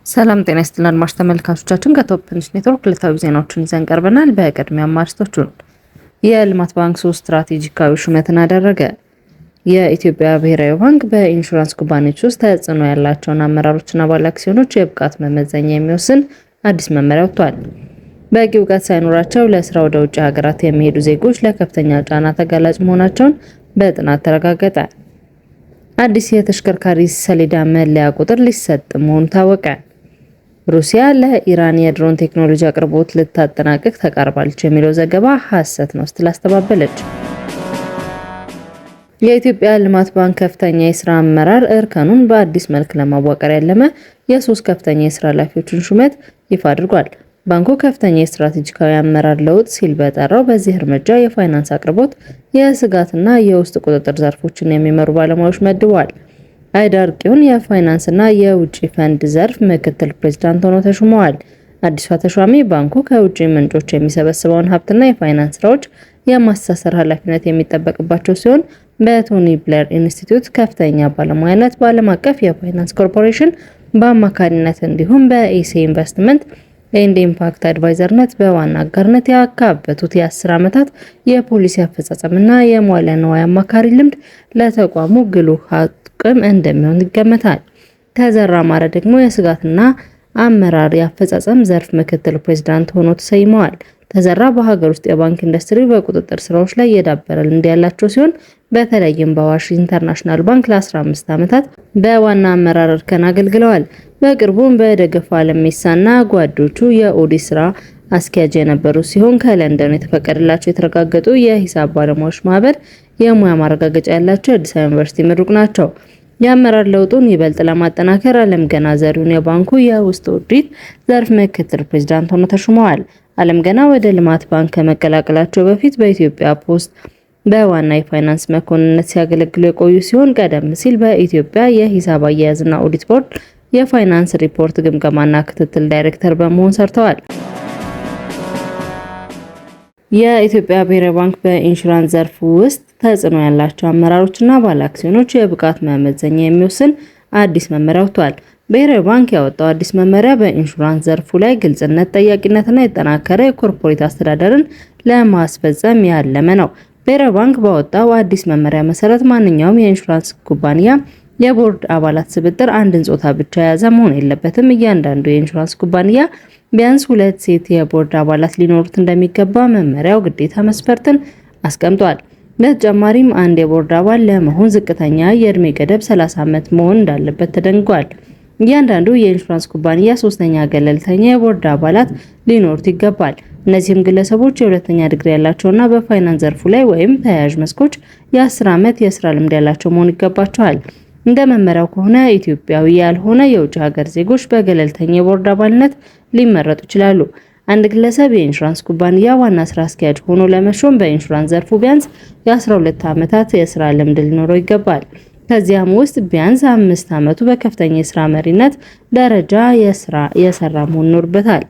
ሰላም ጤና ይስጥልን አድማጭ ተመልካቾቻችን ከቶፕ ትንሽ ኔትወርክ ዕለታዊ ዜናዎችን ይዘን ቀርበናል። በቅድሚያ አርዕስቶቹን። የልማት ባንክ 3 ስትራቴጂካዊ ሹመትን አደረገ። የኢትዮጵያ ብሔራዊ ባንክ በኢንሹራንስ ኩባንያዎች ውስጥ ተጽዕኖ ያላቸውን አመራሮችና ባለአክሲዮኖች የብቃት መመዘኛ የሚወስን አዲስ መመሪያ ወጥቷል። በቂ እውቀት ሳይኖራቸው ለስራ ወደ ውጭ ሀገራት የሚሄዱ ዜጎች ለከፍተኛ ጫና ተጋላጭ መሆናቸውን በጥናት ተረጋገጠ። አዲስ የተሽከርካሪ ሰሌዳ መለያ ቁጥር ሊሰጥ መሆኑ ታወቀ። ሩሲያ ለኢራን የድሮን ቴክኖሎጂ አቅርቦት ልታጠናቅቅ ተቃርባለች የሚለው ዘገባ ሐሰት ነው ስትል አስተባበለች። የኢትዮጵያ ልማት ባንክ ከፍተኛ የስራ አመራር እርከኑን በአዲስ መልክ ለማዋቀር ያለመ የ3 ከፍተኛ የስራ ኃላፊዎችን ሹመት ይፋ አድርጓል። ባንኩ ከፍተኛ የስትራቴጂካዊ አመራር ለውጥ ሲል በጠራው በዚህ እርምጃ የፋይናንስ አቅርቦት፣ የስጋትና የውስጥ ቁጥጥር ዘርፎችን የሚመሩ ባለሙያዎች መድበዋል። አይዳር ቂውን የፋይናንስና የውጭ ፈንድ ዘርፍ ምክትል ፕሬዝዳንት ሆነው ተሹመዋል። አዲሷ ተሿሚ ባንኩ ከውጭ ምንጮች የሚሰበስበውን ሀብትና የፋይናንስ ስራዎች የማስተሳሰር ኃላፊነት የሚጠበቅባቸው ሲሆን በቶኒ ብሌር ኢንስቲትዩት ከፍተኛ ባለሙያነት፣ በዓለም አቀፍ የፋይናንስ ኮርፖሬሽን በአማካሪነት እንዲሁም በኢሲ ኢንቨስትመንት ኤንድ ኢምፓክት አድቫይዘርነት በዋና አጋርነት ያካበቱት የ10 ዓመታት የፖሊሲ አፈጻጸምና የመዋለ ንዋይ አማካሪ ልምድ ለተቋሙ ግሉህ አቅም እንደሚሆን ይገመታል። ተዘራ ማረ ደግሞ የስጋትና አመራር የአፈጻጸም ዘርፍ ምክትል ፕሬዝዳንት ሆኖ ተሰይመዋል። ተዘራ በሀገር ውስጥ የባንክ ኢንዱስትሪ በቁጥጥር ስራዎች ላይ የዳበረ ልምድ ያላቸው ሲሆን በተለይም በአዋሽ ኢንተርናሽናል ባንክ ለ15 ዓመታት በዋና አመራር እርከን አገልግለዋል። በቅርቡም በደገፋ ለሚሳና ጓዶቹ የኦዲት ስራ አስኪያጅ የነበሩ ሲሆን ከለንደን የተፈቀደላቸው የተረጋገጡ የሂሳብ ባለሙያዎች ማህበር የሙያ ማረጋገጫ ያላቸው የአዲስ አበባ ዩኒቨርሲቲ ምሩቅ ናቸው። የአመራር ለውጡን ይበልጥ ለማጠናከር አለም ገና ዘሪሁን የባንኩ የውስጥ ኦዲት ዘርፍ ምክትል ፕሬዝዳንት ሆነው ተሹመዋል። አለም ገና ወደ ልማት ባንክ ከመቀላቀላቸው በፊት በኢትዮጵያ ፖስት በዋና የፋይናንስ መኮንንነት ሲያገለግሉ የቆዩ ሲሆን ቀደም ሲል በኢትዮጵያ የሂሳብ አያያዝና ኦዲት ቦርድ የፋይናንስ ሪፖርት ግምገማና ክትትል ዳይሬክተር በመሆን ሰርተዋል። የኢትዮጵያ ብሔራዊ ባንክ በኢንሹራንስ ዘርፍ ውስጥ ተጽዕኖ ያላቸው አመራሮችና ባለአክሲዮኖች የብቃት መመዘኛ የሚወስን አዲስ መመሪያ ወጥቷል። ብሔራዊ ባንክ ያወጣው አዲስ መመሪያ በኢንሹራንስ ዘርፉ ላይ ግልጽነት፣ ጠያቂነትና የጠናከረ የኮርፖሬት አስተዳደርን ለማስፈጸም ያለመ ነው። ብሔራዊ ባንክ ባወጣው አዲስ መመሪያ መሰረት ማንኛውም የኢንሹራንስ ኩባንያ የቦርድ አባላት ስብጥር አንድን ጾታ ብቻ የያዘ መሆን የለበትም። እያንዳንዱ የኢንሹራንስ ኩባንያ ቢያንስ 2 ሴት የቦርድ አባላት ሊኖሩት እንደሚገባ መመሪያው ግዴታ መስፈርትን አስቀምጧል። በተጨማሪም አንድ የቦርድ አባል ለመሆን ዝቅተኛ የእድሜ ገደብ 30 ዓመት መሆን እንዳለበት ተደንግጓል። እያንዳንዱ የኢንሹራንስ ኩባንያ 3ኛ ገለልተኛ የቦርድ አባላት ሊኖሩት ይገባል። እነዚህም ግለሰቦች የሁለተኛ ዲግሪ ያላቸውና በፋይናንስ ዘርፉ ላይ ወይም ተያያዥ መስኮች የ10 ዓመት የስራ ልምድ ያላቸው መሆን ይገባቸዋል። እንደ መመሪያው ከሆነ ኢትዮጵያዊ ያልሆነ የውጭ ሀገር ዜጎች በገለልተኛ የቦርድ አባልነት ሊመረጡ ይችላሉ። አንድ ግለሰብ የኢንሹራንስ ኩባንያ ዋና ስራ አስኪያጅ ሆኖ ለመሾም በኢንሹራንስ ዘርፉ ቢያንስ የ12 ዓመታት የስራ ልምድ ሊኖረው ይገባል። ከዚያም ውስጥ ቢያንስ 5 ዓመቱ በከፍተኛ የስራ መሪነት ደረጃ የሰራ መሆን ይኖርበታል።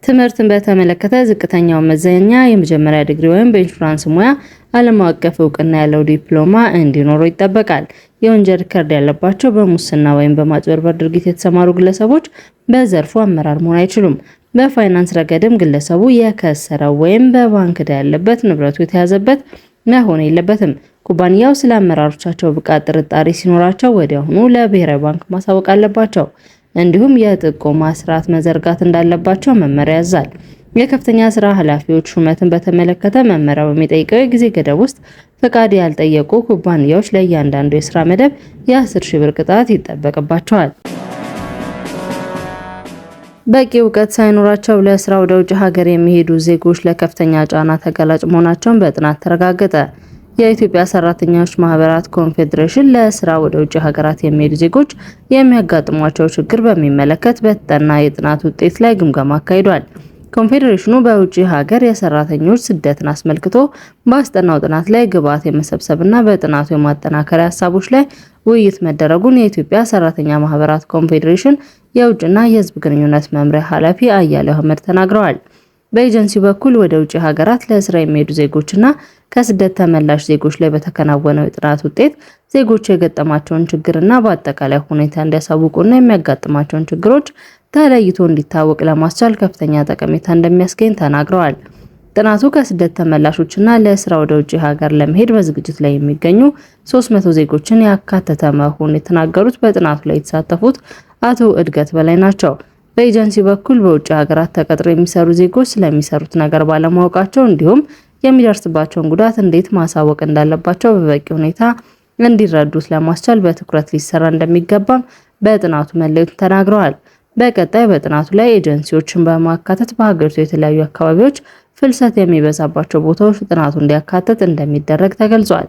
ትምህርትን በተመለከተ ዝቅተኛው መመዘኛ የመጀመሪያ ዲግሪ ወይም በኢንሹራንስ ሙያ ዓለም አቀፍ እውቅና ያለው ዲፕሎማ እንዲኖረው ይጠበቃል። የወንጀል ሪከርድ ያለባቸው በሙስና ወይም በማጭበርበር ድርጊት የተሰማሩ ግለሰቦች በዘርፉ አመራር መሆን አይችሉም። በፋይናንስ ረገድም ግለሰቡ የከሰረው ወይም በባንክ ዕዳ ያለበት፣ ንብረቱ የተያዘበት መሆን የለበትም። ኩባንያው ስለ አመራሮቻቸው ብቃት ጥርጣሬ ሲኖራቸው ወዲያውኑ ለብሔራዊ ባንክ ማሳወቅ አለባቸው። እንዲሁም የጥቆማ ስርዓት መዘርጋት እንዳለባቸው መመሪያ ያዛል። የከፍተኛ ስራ ኃላፊዎች ሹመትን በተመለከተ መመሪያው በሚጠይቀው የጊዜ ገደብ ውስጥ ፈቃድ ያልጠየቁ ኩባንያዎች ለእያንዳንዱ የስራ መደብ የ10,000 ብር ቅጣት ይጠበቅባቸዋል። በቂ እውቀት ሳይኖራቸው ለስራ ወደ ውጭ ሀገር የሚሄዱ ዜጎች ለከፍተኛ ጫና ተጋላጭ መሆናቸውን በጥናት ተረጋገጠ። የኢትዮጵያ ሰራተኞች ማህበራት ኮንፌዴሬሽን ለስራ ወደ ውጭ ሀገራት የሚሄዱ ዜጎች የሚያጋጥሟቸው ችግር በሚመለከት በተጠና የጥናት ውጤት ላይ ግምገማ አካሂዷል። ኮንፌዴሬሽኑ በውጭ ሀገር የሰራተኞች ስደትን አስመልክቶ ባስጠናው ጥናት ላይ ግብዓት የመሰብሰብና በጥናቱ የማጠናከሪያ ሀሳቦች ላይ ውይይት መደረጉን የኢትዮጵያ ሰራተኛ ማህበራት ኮንፌዴሬሽን የውጭና የህዝብ ግንኙነት መምሪያ ኃላፊ አያሌው አህመድ ተናግረዋል። በኤጀንሲው በኩል ወደ ውጭ ሀገራት ለስራ የሚሄዱ ዜጎችና ከስደት ተመላሽ ዜጎች ላይ በተከናወነው የጥናት ውጤት ዜጎች የገጠማቸውን ችግርና በአጠቃላይ ሁኔታ እንዲያሳውቁና የሚያጋጥማቸውን ችግሮች ተለይቶ እንዲታወቅ ለማስቻል ከፍተኛ ጠቀሜታ እንደሚያስገኝ ተናግረዋል። ጥናቱ ከስደት ተመላሾችና ለስራ ወደ ውጭ ሀገር ለመሄድ በዝግጅት ላይ የሚገኙ 300 ዜጎችን ያካተተ መሆኑን የተናገሩት በጥናቱ ላይ የተሳተፉት አቶ እድገት በላይ ናቸው። በኤጀንሲ በኩል በውጭ ሀገራት ተቀጥረው የሚሰሩ ዜጎች ስለሚሰሩት ነገር ባለማወቃቸው እንዲሁም የሚደርስባቸውን ጉዳት እንዴት ማሳወቅ እንዳለባቸው በበቂ ሁኔታ እንዲረዱት ለማስቻል በትኩረት ሊሰራ እንደሚገባም በጥናቱ መለየቱን ተናግረዋል። በቀጣይ በጥናቱ ላይ ኤጀንሲዎችን በማካተት በሀገሪቱ የተለያዩ አካባቢዎች ፍልሰት የሚበዛባቸው ቦታዎች ጥናቱ እንዲያካትት እንደሚደረግ ተገልጿል።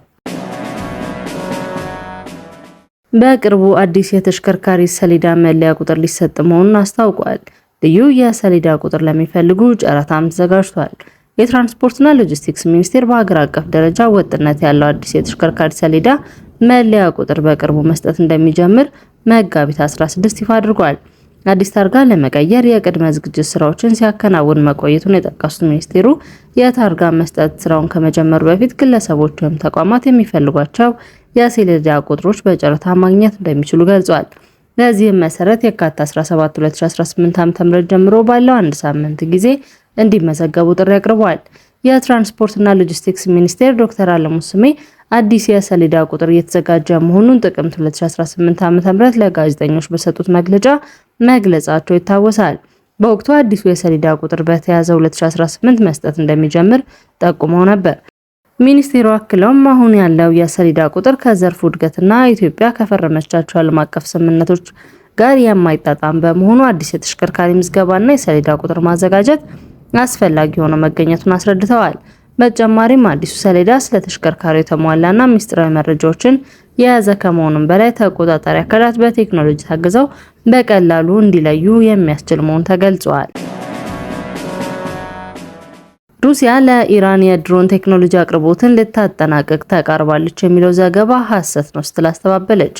በቅርቡ አዲስ የተሽከርካሪ ሰሌዳ መለያ ቁጥር ሊሰጥ መሆኑን አስታውቋል። ልዩ የሰሌዳ ቁጥር ለሚፈልጉ ጨረታም ተዘጋጅቷል። የትራንስፖርትና ሎጂስቲክስ ሚኒስቴር በሀገር አቀፍ ደረጃ ወጥነት ያለው አዲስ የተሽከርካሪ ሰሌዳ መለያ ቁጥር በቅርቡ መስጠት እንደሚጀምር መጋቢት 16 ይፋ አድርጓል። አዲስ ታርጋ ለመቀየር የቅድመ ዝግጅት ስራዎችን ሲያከናውን መቆየቱን የጠቀሱት ሚኒስቴሩ የታርጋ መስጠት ስራውን ከመጀመሩ በፊት ግለሰቦች ወይም ተቋማት የሚፈልጓቸው የሰሌዳ ቁጥሮች በጨረታ ማግኘት እንደሚችሉ ገልጿል። ለዚህም መሰረት የካቲት 17 2018 ዓ.ም ጀምሮ ባለው አንድ ሳምንት ጊዜ እንዲመዘገቡ ጥሪ አቅርበዋል። የትራንስፖርትና ሎጂስቲክስ ሚኒስቴር ዶክተር አለሙ ስሜ አዲስ የሰሌዳ ቁጥር እየተዘጋጀ መሆኑን ጥቅምት 2018 ዓ.ም ለጋዜጠኞች በሰጡት መግለጫ መግለጻቸው ይታወሳል። በወቅቱ አዲሱ የሰሌዳ ቁጥር በተያዘው 2018 መስጠት እንደሚጀምር ጠቁመው ነበር። ሚኒስቴሩ አክለውም አሁን ያለው የሰሌዳ ቁጥር ከዘርፉ እድገትና ኢትዮጵያ ከፈረመቻቸው ዓለም አቀፍ ስምምነቶች ጋር የማይጣጣም በመሆኑ አዲስ የተሽከርካሪ ምዝገባና የሰሌዳ ቁጥር ማዘጋጀት አስፈላጊ ሆኖ መገኘቱን አስረድተዋል። በተጨማሪም አዲሱ ሰሌዳ ስለ ተሽከርካሪው የተሟላና ሚስጥራዊ መረጃዎችን የያዘ ከመሆኑም በላይ ተቆጣጣሪ አካላት በቴክኖሎጂ ታግዘው በቀላሉ እንዲለዩ የሚያስችል መሆኑ ተገልጿል። ሩሲያ ለኢራን የድሮን ቴክኖሎጂ አቅርቦትን ልታጠናቅቅ ተቃርባለች የሚለው ዘገባ ሐሰት ነው ስትል አስተባበለች።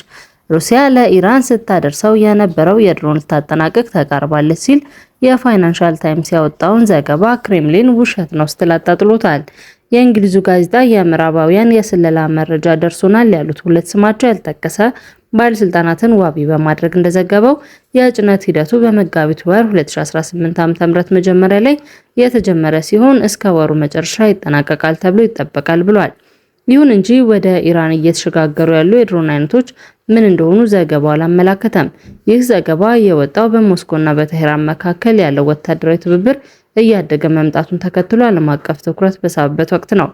ሩሲያ ለኢራን ስታደርሰው የነበረው የድሮን ልታጠናቅቅ ተቃርባለች ሲል የፋይናንሻል ታይምስ ያወጣውን ዘገባ ክሬምሊን ውሸት ነው ስትል አጣጥሎታል። የእንግሊዙ ጋዜጣ የምዕራባውያን የስለላ መረጃ ደርሶናል ያሉት ሁለት ስማቸው ያልተጠቀሰ ባለስልጣናትን ዋቢ በማድረግ እንደዘገበው የጭነት ሂደቱ በመጋቢት ወር 2018 ዓ.ም መጀመሪያ ላይ የተጀመረ ሲሆን እስከ ወሩ መጨረሻ ይጠናቀቃል ተብሎ ይጠበቃል ብሏል። ይሁን እንጂ ወደ ኢራን እየተሸጋገሩ ያሉ የድሮን አይነቶች ምን እንደሆኑ ዘገባው አላመላከተም። ይህ ዘገባ የወጣው በሞስኮና በቴህራን መካከል ያለው ወታደራዊ ትብብር እያደገ መምጣቱን ተከትሎ ዓለም አቀፍ ትኩረት በሳበበት ወቅት ነው።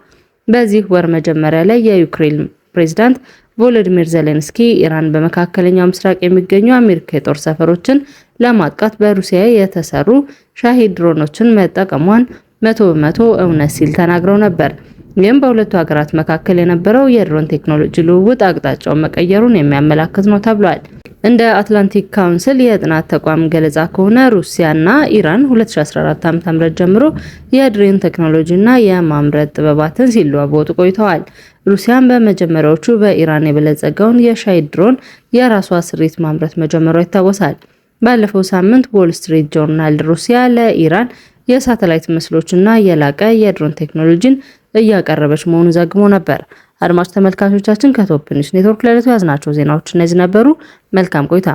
በዚህ ወር መጀመሪያ ላይ የዩክሬን ፕሬዝዳንት ቮሎዲሚር ዜሌንስኪ ኢራን በመካከለኛው ምስራቅ የሚገኙ አሜሪካ የጦር ሰፈሮችን ለማጥቃት በሩሲያ የተሰሩ ሻሂድ ድሮኖችን መጠቀሟን 100% እውነት ሲል ተናግረው ነበር። ይህም በሁለቱ ሀገራት መካከል የነበረው የድሮን ቴክኖሎጂ ልውውጥ አቅጣጫውን መቀየሩን የሚያመላክት ነው ተብሏል። እንደ አትላንቲክ ካውንስል የጥናት ተቋም ገለጻ ከሆነ ሩሲያና ኢራን 2014 ዓ.ም ጀምሮ የድሮን ቴክኖሎጂና የማምረት ጥበባትን ሲለዋወጡ ቆይተዋል። ሩሲያን በመጀመሪያዎቹ በኢራን የበለጸገውን የሻሂድ ድሮን የራሷ ስሪት ማምረት መጀመሯ ይታወሳል። ባለፈው ሳምንት ዎል ስትሪት ጆርናል ሩሲያ ለኢራን የሳተላይት ምስሎችና የላቀ የድሮን ቴክኖሎጂን እያቀረበች መሆኑን ዘግቦ ነበር። አድማጭ ተመልካቾቻችን ከቶፕ ኒውስ ኔትወርክ ለዕለቱ ያዝናቸው ዜናዎች እነዚህ ነበሩ። መልካም ቆይታ።